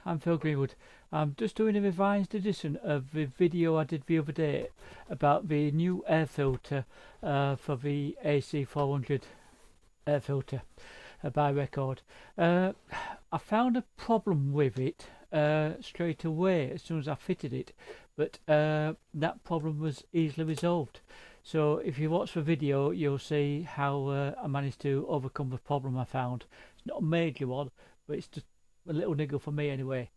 I'm Phil Greenwood. I'm just doing a revised edition of the video I did the other day about the new air filter for the AC400 air filter by Record. I found a problem with it straight away as soon as I fitted it, but that problem was easily resolved. So if you watch the video, you'll see how I managed to overcome the problem I found. It's not a major one, but it's just a little niggle for me anyway.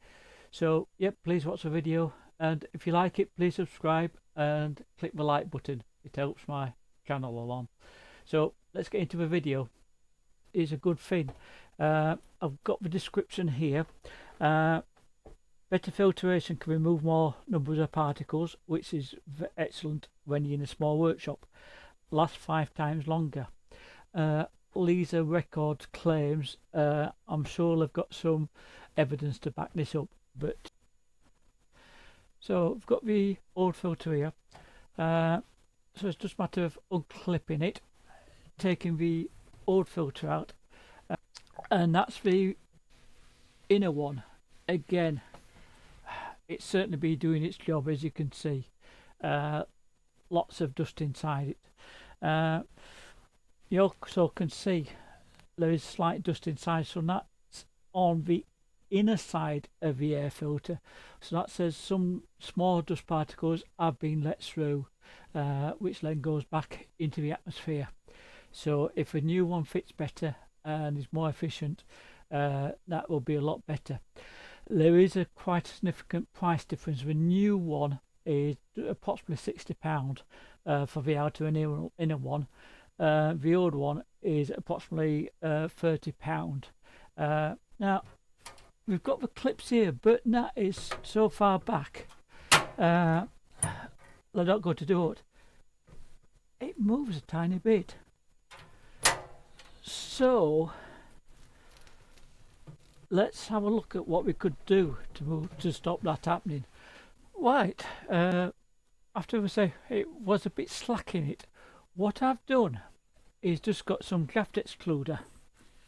So yep, please watch the video, and if you like it, please subscribe and click the like button. It helps my channel along. So let's get into the video. It's a good thing. I've got the description here. Better filtration can remove more numbers of particles, which is excellent when you're in a small workshop. Lasts 5 times longer. Laser Record claims. I'm sure they've got some evidence to back this up, but so I've got the old filter here. So it's just a matter of unclipping it, taking the old filter out, and that's the inner one. Again, it's certainly be doing its job, as you can see. Lots of dust inside it. You also can see there is slight dust inside, so that's on the inner side of the air filter. So that says some small dust particles have been let through, which then goes back into the atmosphere. So if a new one fits better and is more efficient, that will be a lot better. There is a quite significant price difference. The new one is approximately £60 for the outer and inner one. The old one is approximately £30. Now we've got the clips here, but that is so far back they're not going to do it. It moves a tiny bit, so let's have a look at what we could do to stop that happening. Right, after I say it was a bit slack in it, what I've done is just got some draft excluder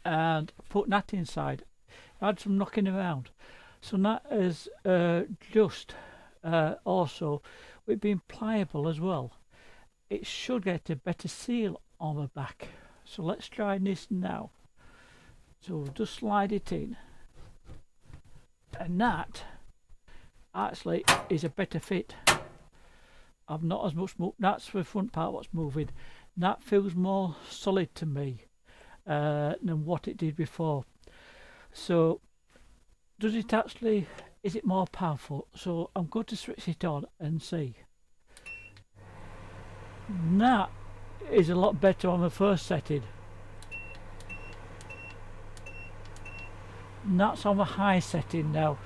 and put that inside. I had some knocking around, so that is just also with being pliable as well, it should get a better seal on the back. So let's try this now. So we'll just slide it in, and that actually is a better fit. I've not as much that's the front part what's moving. That feels more solid to me than what it did before. So does it actually, is it more powerful? So I'm going to switch it on and see. That is a lot better on the first setting. And that's on the high setting now.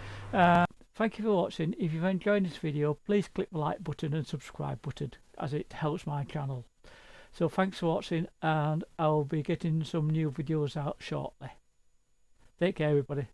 Thank you for watching. If you've enjoyed this video, please click the like button and subscribe button, as it helps my channel. So thanks for watching, and I'll be getting some new videos out shortly. Take care everybody.